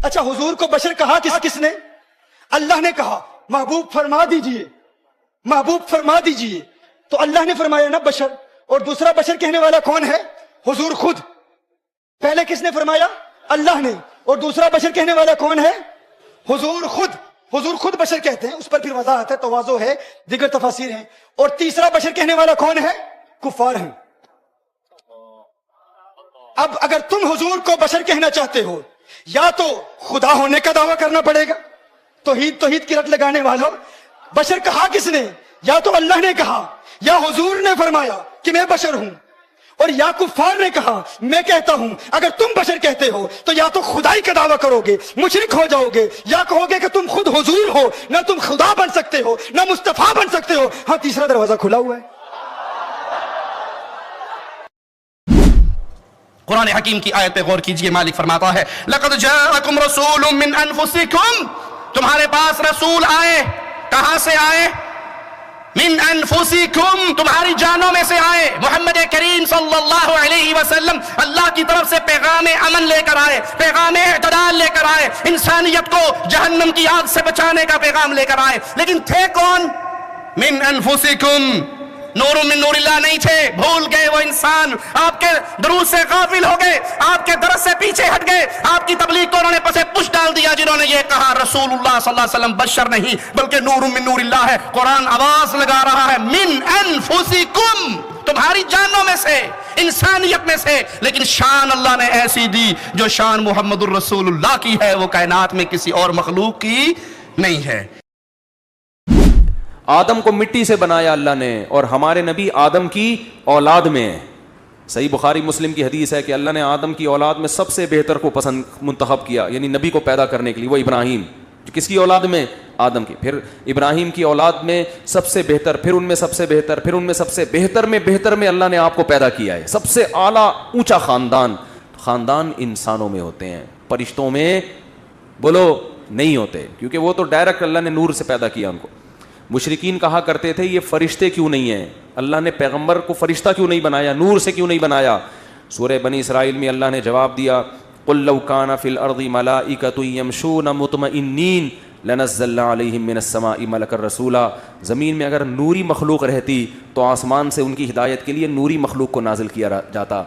اچھا حضور کو بشر کہا کس نے؟ اللہ نے کہا محبوب فرما دیجئے، محبوب فرما دیجئے، تو اللہ نے فرمایا نا بشر. اور دوسرا بشر کہنے والا کون ہے؟ حضور خود. پہلے کس نے فرمایا؟ اللہ نے. اور دوسرا بشر کہنے والا کون ہے؟ حضور خود. حضور خود بشر کہتے ہیں، اس پر پھر وضاحت ہے، تواضع ہے، دیگر تفاسیر ہیں. اور تیسرا بشر کہنے والا کون ہے؟ کفار ہیں. اب اگر تم حضور کو بشر کہنا چاہتے ہو، یا تو خدا ہونے کا دعویٰ کرنا پڑے گا، توحید کی رٹ لگانے والوں. بشر کہا کس نے؟ یا تو اللہ نے کہا، یا حضور نے فرمایا کہ میں بشر ہوں، اور یا کفار نے کہا میں کہتا ہوں. اگر تم بشر کہتے ہو تو یا تو خدائی کا دعویٰ کرو گے، مشرک ہو جاؤ گے، یا کہو گے کہ تم خود حضور ہو، نہ تم خدا بن سکتے ہو نہ مصطفیٰ بن سکتے ہو. ہاں، تیسرا دروازہ کھلا ہوا ہے. قرآن حکیم کی آیت پہ غور کیجئے. مالک فرماتا ہے لَقَدْ جَاءَكُمْ رَسُولٌ مِّنْ أَنفُسِكُمْ، تمہارے پاس رسول آئے. کہاں سے آئے؟ من انفسکم، تمہاری جانوں میں سے آئے. محمد کریم صلی اللہ علیہ وسلم اللہ کی طرف سے پیغام امن لے کر آئے، پیغام اعتدال لے کر آئے، انسانیت کو جہنم کی آگ سے بچانے کا پیغام لے کر آئے. لیکن تھے کون؟ من انفسکم، نور من نور اللہ نہیں تھے. بھول گئے وہ انسان، آپ کے دروس سے غافل ہو گئے، آپ کے درس سے پیچھے ہٹ گئے، آپ کی تبلیغ کو انہوں نے پسے پش ڈال دیا جنہوں نے یہ کہا رسول اللہ صلی اللہ علیہ وسلم بشر نہیں بلکہ نور من نور اللہ ہے. قرآن آواز لگا رہا ہے من انفسکم، تمہاری جانوں میں سے، انسانیت میں سے. لیکن شان اللہ نے ایسی دی جو شان محمد الرسول اللہ کی ہے، وہ کائنات میں کسی اور مخلوق کی نہیں ہے. آدم کو مٹی سے بنایا اللہ نے، اور ہمارے نبی آدم کی اولاد میں ہیں. صحیح بخاری مسلم کی حدیث ہے کہ اللہ نے آدم کی اولاد میں سب سے بہتر کو پسند منتخب کیا، یعنی نبی کو پیدا کرنے کے لیے، وہ ابراہیم. کس کی اولاد میں؟ آدم کی. پھر ابراہیم کی اولاد میں سب سے بہتر، پھر ان میں سب سے بہتر، پھر ان میں سب سے بہتر میں اللہ نے آپ کو پیدا کیا ہے. سب سے اعلیٰ اونچا خاندان انسانوں میں ہوتے ہیں، فرشتوں میں بولو نہیں ہوتے، کیونکہ وہ تو ڈائریکٹ اللہ نے نور سے پیدا کیا ان کو. مشرکین کہا کرتے تھے یہ فرشتے کیوں نہیں ہیں، اللہ نے پیغمبر کو فرشتہ کیوں نہیں بنایا، نور سے کیوں نہیں بنایا. سورہ بنی اسرائیل میں اللہ نے جواب دیا قُلْ لَوْ كَانَ فِي الْأَرْضِ مَلَائِكَةٌ يَمْشُونَ مُطْمَئِنِّينَ لَنَزَّلْنَا عَلَيْهِم مِّنَ السَّمَاءِ مَلَكًا رَسُولًا. زمین میں اگر نوری مخلوق رہتی تو آسمان سے ان کی ہدایت کے لیے نوری مخلوق کو نازل کیا جاتا.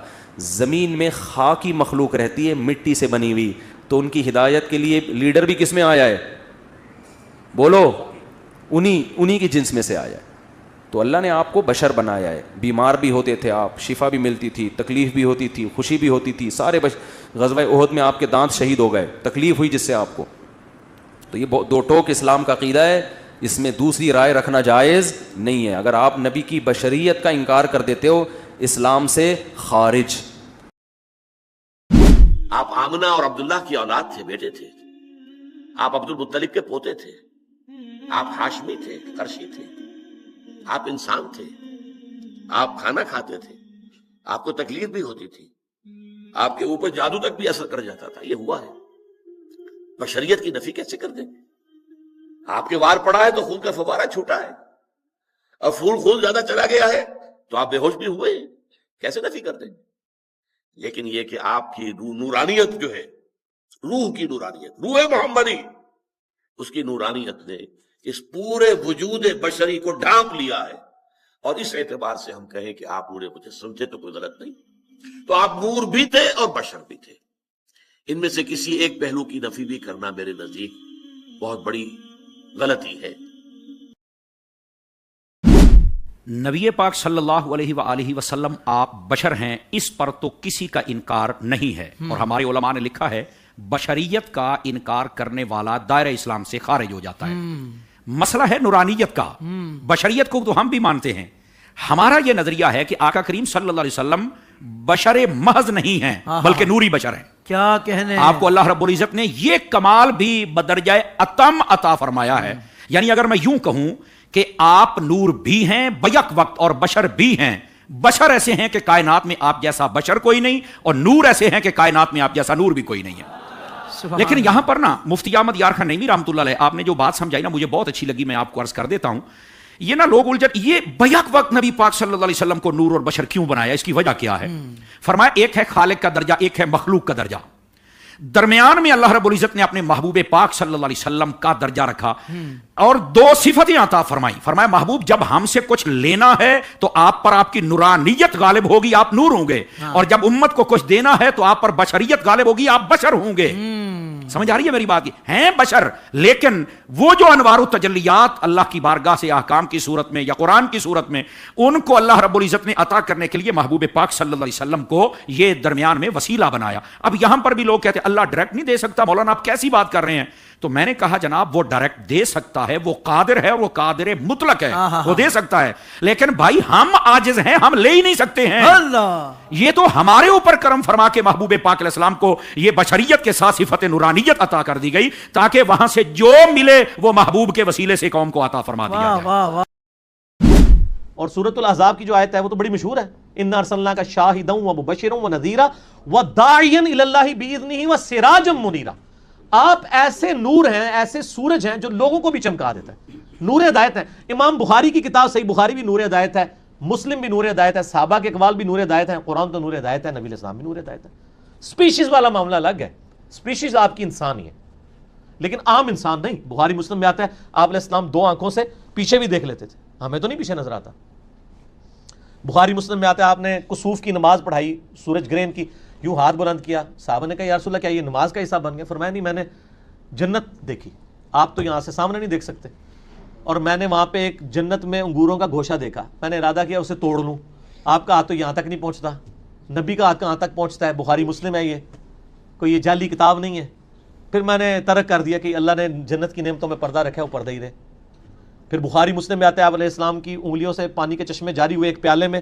زمین میں خاکی مخلوق رہتی ہے، مٹی سے بنی ہوئی، تو ان کی ہدایت کے لیے لیڈر بھی کس میں آیا ہے؟ بولو، انہی کی جنس میں سے آیا ہے. تو اللہ نے آپ کو بشر بنایا ہے. بیمار بھی ہوتے تھے آپ، شفا بھی ملتی تھی، تکلیف بھی ہوتی تھی، خوشی بھی ہوتی تھی. سارے غزوہ احد میں آپ کے دانت شہید ہو گئے، تکلیف ہوئی جس سے آپ کو. تو یہ دو ٹوک اسلام کا عقیدہ ہے، اس میں دوسری رائے رکھنا جائز نہیں ہے. اگر آپ نبی کی بشریت کا انکار کر دیتے ہو، اسلام سے خارج. آپ آمنہ اور عبداللہ کی اولاد تھے، بیٹے تھے. آپ عبد المطلب کے پوتے تھے. آپ ہاشمی تھے، قرشی تھے. آپ انسان تھے، آپ کھانا کھاتے تھے، آپ کو تکلیف بھی ہوتی تھی، آپ کے اوپر جادو تک بھی اثر کر جاتا تھا. یہ ہوا ہے. بشریت کی نفی کیسے کر دیں؟ آپ کے وار پڑا ہے تو خون کا فوارہ چھوٹا ہے، اور خون زیادہ چلا گیا ہے تو آپ بے ہوش بھی ہوئے، کیسے نفی کر دیں؟ لیکن یہ کہ آپ کی نورانیت جو ہے، روح کی نورانیت، روح محمدی، اس کی نورانیت نے اس پورے وجود بشری کو ڈھانپ لیا ہے. اور اس اعتبار سے ہم کہیں کہ آپ نور مجسم تھے تو کوئی غلط نہیں. تو آپ نور بھی تھے اور بشر بھی تھے. ان میں سے کسی ایک پہلو کی نفی بھی کرنا میرے نزدیک بہت بڑی غلطی ہے. نبی پاک صلی اللہ علیہ وآلہ وسلم آپ بشر ہیں، اس پر تو کسی کا انکار نہیں ہے. اور ہمارے علماء نے لکھا ہے بشریت کا انکار کرنے والا دائرہ اسلام سے خارج ہو جاتا ہے. مسئلہ ہے نورانیت کا. بشریت کو تو ہم بھی مانتے ہیں. ہمارا یہ نظریہ ہے کہ آقا کریم صلی اللہ علیہ وسلم بشر محض نہیں ہیں بلکہ نوری بشر ہیں. کیا کہنے آپ کو اللہ رب العزت نے یہ کمال بھی بدرجہ اتم عطا فرمایا ہے. یعنی اگر میں یوں کہوں کہ آپ نور بھی ہیں بیک وقت اور بشر بھی ہیں. بشر ایسے ہیں کہ کائنات میں آپ جیسا بشر کوئی نہیں، اور نور ایسے ہیں کہ کائنات میں آپ جیسا نور بھی کوئی نہیں ہے. لیکن یہاں پر نا مفتی احمد یار خان نعیمی رحمۃ اللہ علیہ آپ نے جو بات سمجھائی نا مجھے بہت اچھی لگی، میں آپ کو عرض کر دیتا ہوں. یہ نا لوگ الجھن، یہ بیک وقت نبی پاک صلی اللہ علیہ وسلم کو نور اور بشر کیوں بنایا، اس کی وجہ کیا ہے؟ فرمایا ایک ہے خالق کا درجہ، ایک ہے مخلوق کا درجہ. درمیان میں اللہ رب العزت نے اپنے محبوب پاک صلی اللہ علیہ وسلم کا درجہ رکھا اور دو صفتیں عطا فرمائی. فرمایا محبوب جب ہم سے کچھ لینا ہے تو آپ پر آپ کی نورانیت غالب ہوگی, آپ نور ہوں گے, اور جب امت کو کچھ دینا ہے تو آپ پر بشریت غالب ہوگی, آپ بشر ہوں گے. سمجھ آ رہی ہے میری بات کی؟ ہیں بشر, لیکن وہ جو انوار و تجلیات اللہ کی بارگاہ سے احکام کی صورت میں یا قرآن کی صورت میں ان کو اللہ رب العزت نے عطا کرنے کے لیے محبوب پاک صلی اللہ علیہ وسلم کو یہ درمیان میں وسیلہ بنایا. اب یہاں پر بھی لوگ کہتے ہیں اللہ ڈائریکٹ نہیں دے سکتا. مولانا آپ کیسی بات کر رہے ہیں؟ تو میں نے کہا جناب وہ ڈائریکٹ دے سکتا ہے, وہ قادر ہے, اور وہ قادر مطلق ہے, وہ دے سکتا ہے, لیکن بھائی ہم عاجز ہیں, ہم لے ہی نہیں سکتے ہیں. یہ تو ہمارے اوپر کرم فرما کے محبوب پاک علیہ السلام کو یہ بشریت کے ساتھ صفت نورانیت عطا کر دی گئی تاکہ وہاں سے جو ملے وہ محبوب کے وسیلے سے قوم کو عطا فرما دیا جائے. اور سورۃ الاحزاب کی جو آیت ہے وہ تو بڑی مشہور ہے, انا ارسلناک شاہدا ومبشرا ونذیرا وداعیا الی اللہ باذنہ وسراجا منیرا. آپ ایسے نور ہیں, ایسے سورج ہیں جو لوگوں کو بھی چمکا دیتا ہے, نور ہدایت ہے. امام بخاری کی کتاب صحیح بخاری بھی نور ہدایت ہے, مسلم بھی نور ہدایت ہے, صحابہ کے اقوال بھی نور ہدایت ہے, قرآن تو نور ہدایت ہے, نبی علیہ السلام بھی نور ہدایت ہے. سپیشیز والا معاملہ الگ ہے, سپیشیز آپ کی انسان ہی ہے لیکن عام انسان نہیں. بخاری مسلم میں آتا ہے آپ علیہ السلام دو آنکھوں سے پیچھے بھی دیکھ لیتے تھے, ہمیں تو نہیں پیچھے نظر آتا. بخاری مسلم میں آتا ہے آپ نے کسوف کی نماز پڑھائی, سورج گرہن کی, یوں ہاتھ بلند کیا, صحابہ نے کہا یا رسول اللہ کیا یہ نماز کا حصہ بن گیا؟ فرمایا نہیں, میں نے جنت دیکھی, آپ تو یہاں سے سامنے نہیں دیکھ سکتے, اور میں نے وہاں پہ ایک جنت میں انگوروں کا گوشہ دیکھا, میں نے ارادہ کیا اسے توڑ لوں, آپ کا ہاتھ تو یہاں تک نہیں پہنچتا, نبی کا ہاتھ کہاں تک پہنچتا ہے؟ بخاری مسلم ہے, یہ کوئی یہ جعلی کتاب نہیں ہے. پھر میں نے ترک کر دیا کہ اللہ نے جنت کی نعمتوں میں پردہ رکھا ہے, وہ پردہ ہی رہے. پھر بخاری مسلم میں آتا ہے آپ علیہ السلام کی انگلیوں سے پانی کے چشمے جاری ہوئے ایک پیالے میں,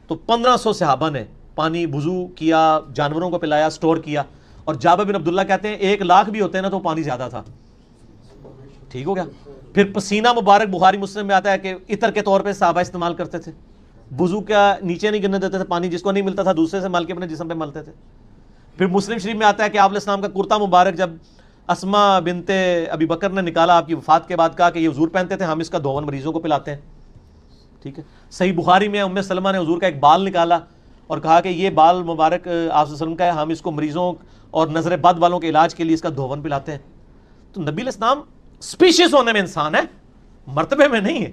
تو 1500 صحابہ نے پانی وضو کیا, جانوروں کو پلایا, سٹور کیا. اور جابر بن عبداللہ کہتے ہیں 1,00,000 بھی ہوتے ہیں نا تو پانی زیادہ تھا. ٹھیک ہو گیا. پھر پسینہ مبارک بخاری مسلم میں آتا ہے کہ عطر کے طور پہ صحابہ استعمال کرتے تھے, وضو کا نیچے نہیں گرنے دیتے تھے پانی, جس کو نہیں ملتا تھا دوسرے سے مل کے اپنے جسم پہ ملتے تھے. پھر مسلم شریف میں آتا ہے کہ آپ علیہ السلام کا کرتا مبارک جب اسما بنت ابی بکر نے نکالا آپ کی وفات کے بعد, کہا کہ یہ حضور پہنتے تھے, ہم اس کا دھون مریضوں کو پلاتے ہیں. ٹھیک ہے. صحیح بخاری میں ام سلمہ نے حضور کا ایک بال نکالا اور کہا کہ یہ بال مبارک آپ صلی اللہ علیہ وسلم کا ہے, ہم اس کو مریضوں اور نظر بد والوں کے علاج کے لیے اس کا دھون پلاتے ہیں. تو نبی علیہ السلام سپیشیز ہونے میں انسان ہے, مرتبے میں نہیں ہے.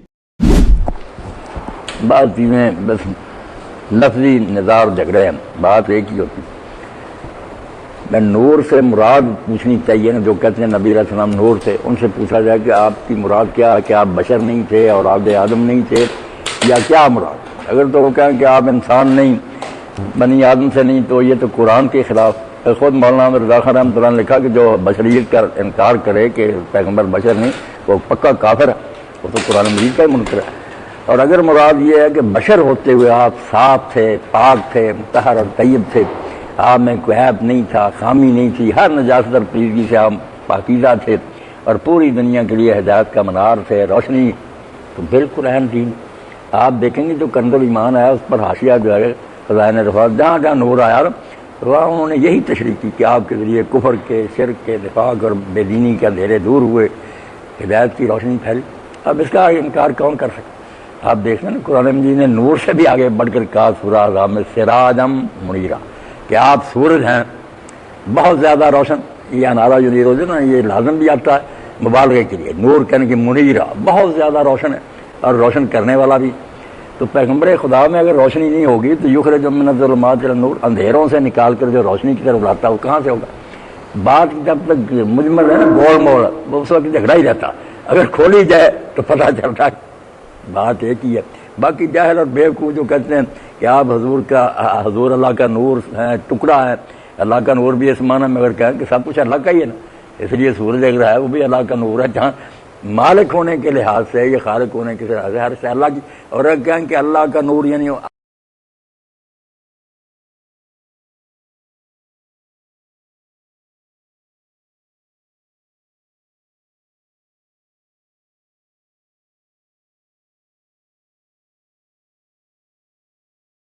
بات چیزیں بس لفظی نظار جھگڑے ہیں, بات ایک ہی ہوتی. میں نور سے مراد پوچھنی چاہیے نا, جو کہتے ہیں نبی علیہ السلام نور تھے, ان سے پوچھا جائے کہ آپ کی مراد کیا ہے, کہ آپ بشر نہیں تھے اور آب آدم نہیں تھے, یا کیا مراد؟ اگر تو وہ کہیں کہ آپ انسان نہیں, بنی آدم سے نہیں, تو یہ تو قرآن کے خلاف. خود مولانا رضا خان رحمۃ اللہ نے لکھا کہ جو بشریت کا انکار کرے کہ پیغمبر بشر نہیں, وہ پکا کافر ہے, وہ تو قرآن مجید کا منکر ہے. اور اگر مراد یہ ہے کہ بشر ہوتے ہوئے آپ صاف تھے, پاک تھے, مطہر اور طیب تھے, آپ میں کوئی عیب نہیں تھا, خامی نہیں تھی, ہر نجاست اور پلیدگی سے آپ پاکیزہ تھے, اور پوری دنیا کے لیے ہدایت کا منار تھے, روشنی, تو بالکل اہم دین. آپ دیکھیں گے جو کنز الایمان آیا اس پر حاشیہ جو ہے خزائن رفاعت, جہاں جہاں نور آیا وہاں انہوں نے یہی تشریح کی کہ آپ کے ذریعے کفر کے, شرک کے, نفاق اور بے دینی کے اندھیرے دور ہوئے, ہدایت کی روشنی پھیلی. اب اس کا انکار کون کر سکتا؟ آپ دیکھ لیں نا قرآن مجید نے نور سے بھی آگے بڑھ کر کہا سورہ احزاب میں سراجم منیرا, کہ آپ سورج ہیں بہت زیادہ روشن. یہ انارا جو نیر ہوتے نا, یہ لازم بھی آتا ہے مبالغے کے لیے. نور کہنے کہ منیرا بہت زیادہ روشن ہے, اور روشن کرنے والا بھی. تو پیغمبر خدا میں اگر روشنی نہیں ہوگی تو یخرج من الظلمات الی النور, اندھیروں سے نکال کر جو روشنی کی طرف لاتا ہے وہ کہاں سے ہوگا؟ بات جب تک مجمل ہے نا, گول مول, وہ اس وقت جھگڑا ہی رہتا. اگر کھولی جائے تو پتہ چلتا ہے بات ایک ہی ہے. باقی جاہل اور بیوقوف جو کہتے ہیں کہ آپ حضور اللہ کا نور ہے, ٹکڑا ہے, اللہ کا نور بھی اس معنی میں اگر کہیں کہ سب کچھ اللہ کا ہی ہے نا, اس لیے سورج دیکھ رہا ہے وہ بھی اللہ کا نور ہے. جہاں مالک ہونے کے لحاظ سے, یہ خالق ہونے کے لحاظ سے ہر سے اللہ کی, اور اگر کہیں کہ اللہ کا نور یعنی